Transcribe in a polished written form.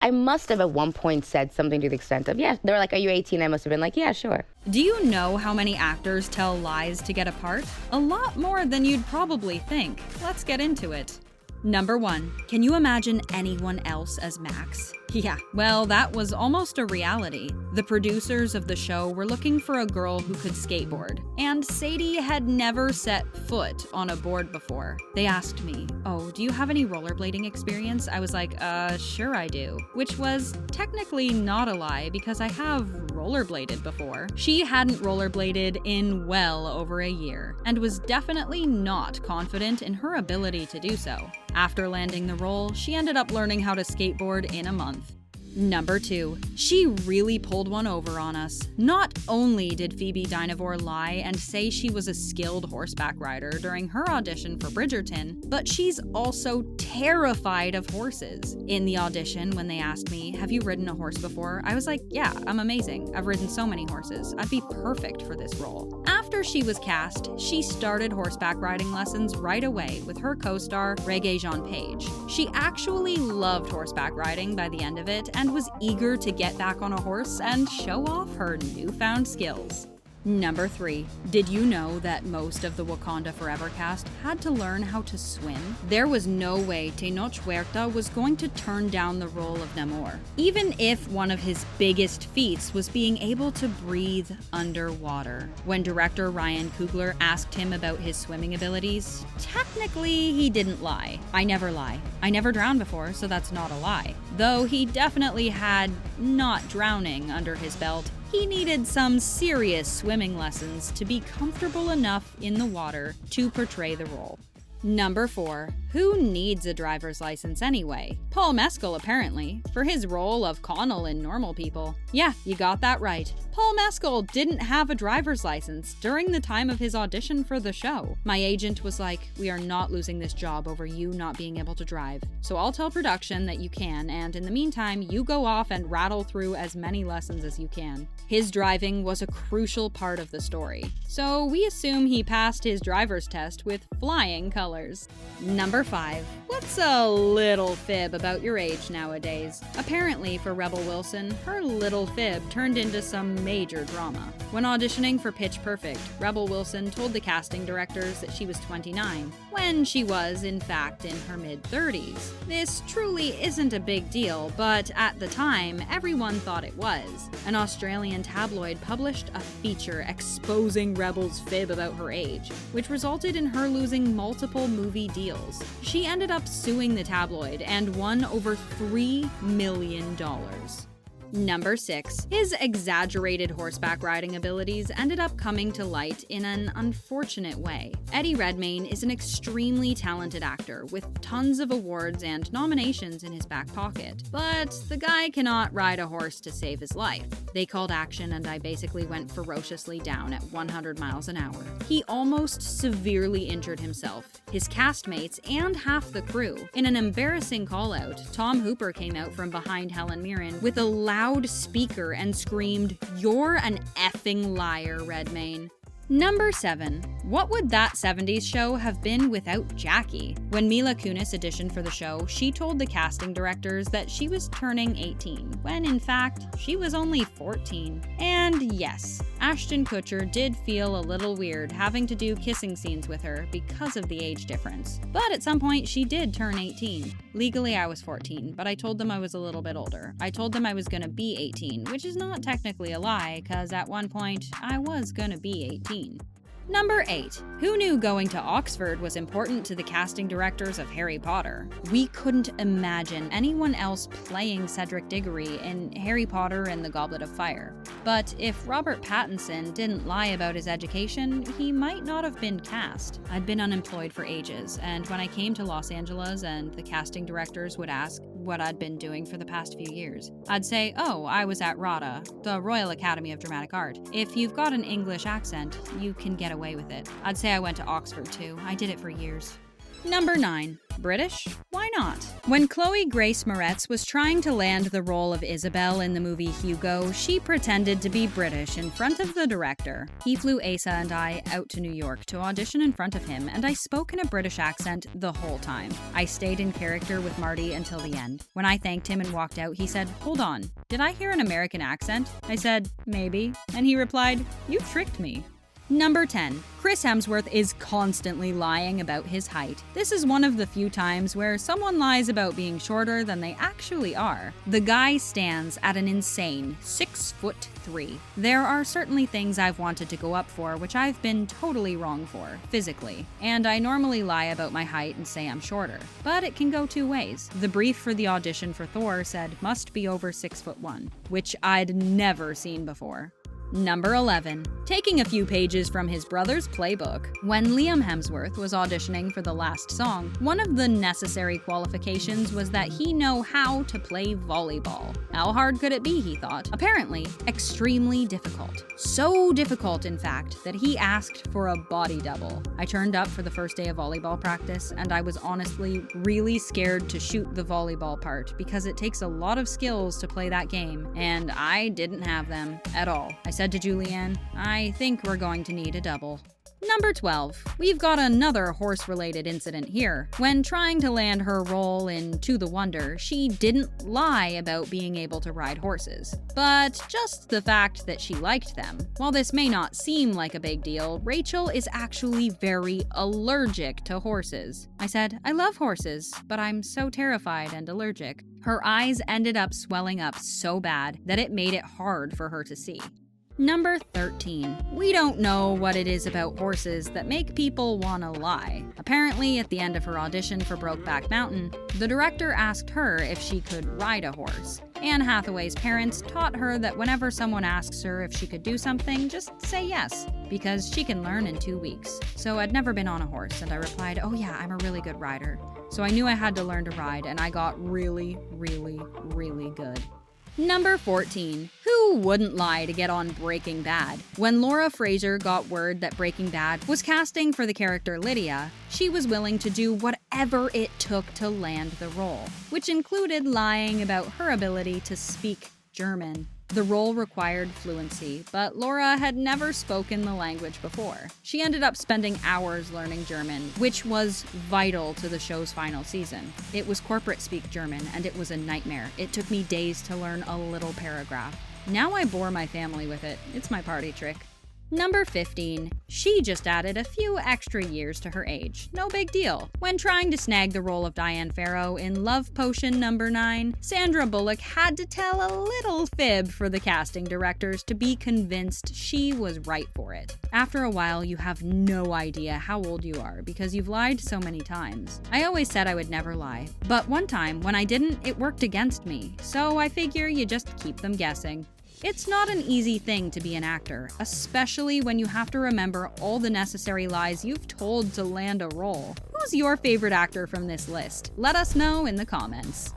I must have at one point said something to the extent of, yeah, they were like, are you 18? I must have been like, yeah, sure. Do you know how many actors tell lies to get a part? A lot more than you'd probably think. Let's get into it. Number 1. Can you imagine anyone else as Max? Yeah, well, that was almost a reality. The producers of the show were looking for a girl who could skateboard, and Sadie had never set foot on a board before. They asked me, oh, do you have any rollerblading experience? I was like, sure I do. Which was technically not a lie because I have rollerbladed before. She hadn't rollerbladed in well over a year, and was definitely not confident in her ability to do so. After landing the role, she ended up learning how to skateboard in a month. Number 2. She really pulled one over on us. Not only did Phoebe Dynevor lie and say she was a skilled horseback rider during her audition for Bridgerton, but she's also terrified of horses. In the audition, when they asked me, have you ridden a horse before? I was like, yeah, I'm amazing. I've ridden so many horses. I'd be perfect for this role. After she was cast, she started horseback riding lessons right away with her co-star, Regé-Jean Page. She actually loved horseback riding by the end of it and was eager to get back on a horse and show off her newfound skills. Number 3. Did you know that most of the Wakanda Forever cast had to learn how to swim? There was no way Tenoch Huerta was going to turn down the role of Namor, even if one of his biggest feats was being able to breathe underwater. When director Ryan Coogler asked him about his swimming abilities, technically he didn't lie. I never lie. I never drowned before, so that's not a lie. Though he definitely had not drowning under his belt. He needed some serious swimming lessons to be comfortable enough in the water to portray the role. Number 4. Who needs a driver's license anyway? Paul Mescal, apparently, for his role of Connell in Normal People. Yeah, you got that right. Paul Mescal didn't have a driver's license during the time of his audition for the show. My agent was like, we are not losing this job over you not being able to drive. So I'll tell production that you can, and in the meantime, you go off and rattle through as many lessons as you can. His driving was a crucial part of the story, so we assume he passed his driver's test with flying colors. Number 5. What's a little fib about your age nowadays? Apparently, for Rebel Wilson, her little fib turned into some major drama. When auditioning for Pitch Perfect, Rebel Wilson told the casting directors that she was 29, when she was, in fact, in her mid-30s. This truly isn't a big deal, but at the time, everyone thought it was. An Australian tabloid published a feature exposing Rebel's fib about her age, which resulted in her losing multiple movie deals. She ended up suing the tabloid and won over $3 million. Number 6. His exaggerated horseback riding abilities ended up coming to light in an unfortunate way. Eddie Redmayne is an extremely talented actor with tons of awards and nominations in his back pocket, but the guy cannot ride a horse to save his life. They called action and I basically went ferociously down at 100 miles an hour. He almost severely injured himself, his castmates, and half the crew. In an embarrassing call-out, Tom Hooper came out from behind Helen Mirren with a loud speaker and screamed, "You're an effing liar, Redmayne." Number 7. What would that 70s show have been without Jackie? When Mila Kunis auditioned for the show, she told the casting directors that she was turning 18, when in fact, she was only 14. And yes, Ashton Kutcher did feel a little weird having to do kissing scenes with her because of the age difference. But at some point, she did turn 18. Legally, I was 14, but I told them I was a little bit older. I told them I was gonna be 18, which is not technically a lie, cause at one point, I was gonna be 18. Number 8. Who knew going to Oxford was important to the casting directors of Harry Potter? We couldn't imagine anyone else playing Cedric Diggory in Harry Potter and the Goblet of Fire. But if Robert Pattinson didn't lie about his education, he might not have been cast. I'd been unemployed for ages, and when I came to Los Angeles and the casting directors would ask what I'd been doing for the past few years, I'd say, oh, I was at RADA, the Royal Academy of Dramatic Art. If you've got an English accent, you can get away with it. I'd say I went to Oxford too. I did it for years. Number 9. British? Why not? When Chloe Grace Moretz was trying to land the role of Isabel in the movie Hugo, she pretended to be British in front of the director. He flew Asa and I out to New York to audition in front of him, and I spoke in a British accent the whole time. I stayed in character with Marty until the end. When I thanked him and walked out, he said, "Hold on, did I hear an American accent?" I said, "Maybe," and he replied, "You tricked me." Number 10. Chris Hemsworth is constantly lying about his height. This is one of the few times where someone lies about being shorter than they actually are. The guy stands at an insane 6'3". There are certainly things I've wanted to go up for which I've been totally wrong for, physically. And I normally lie about my height and say I'm shorter. But it can go two ways. The brief for the audition for Thor said must be over 6'1", which I'd never seen before. Number 11. Taking a few pages from his brother's playbook. When Liam Hemsworth was auditioning for the last song, one of the necessary qualifications was that he know how to play volleyball. How hard could it be, he thought? Apparently, extremely difficult. So difficult, in fact, that he asked for a body double. I turned up for the first day of volleyball practice, and I was honestly really scared to shoot the volleyball part because it takes a lot of skills to play that game, and I didn't have them at all. I said to Julianne, "I think we're going to need a double." Number 12. We've got another horse-related incident here. When trying to land her role in To the Wonder, she didn't lie about being able to ride horses, but just the fact that she liked them. While this may not seem like a big deal, Rachel is actually very allergic to horses. I said, "I love horses, but I'm so terrified and allergic." Her eyes ended up swelling up so bad that it made it hard for her to see. Number 13. We don't know what it is about horses that make people want to lie. Apparently, at the end of her audition for Brokeback Mountain, the director asked her if she could ride a horse. Anne Hathaway's parents taught her that whenever someone asks her if she could do something, just say yes, because she can learn in 2 weeks. So I'd never been on a horse, and I replied, "Oh yeah, I'm a really good rider." So I knew I had to learn to ride, and I got really, really, really good. Number 14. Who wouldn't lie to get on Breaking Bad? When Laura Fraser got word that Breaking Bad was casting for the character Lydia, she was willing to do whatever it took to land the role, which included lying about her ability to speak German. The role required fluency, but Laura had never spoken the language before. She ended up spending hours learning German, which was vital to the show's final season. It was corporate speak German, and it was a nightmare. It took me days to learn a little paragraph. Now I bore my family with it. It's my party trick. Number 15. She just added a few extra years to her age. No big deal. When trying to snag the role of Diane Farrow in Love Potion number 9, Sandra Bullock had to tell a little fib for the casting directors to be convinced she was right for it. After a while, you have no idea how old you are because you've lied so many times. I always said I would never lie, but one time when I didn't, it worked against me. So I figure you just keep them guessing. It's not an easy thing to be an actor, especially when you have to remember all the necessary lies you've told to land a role. Who's your favorite actor from this list? Let us know in the comments.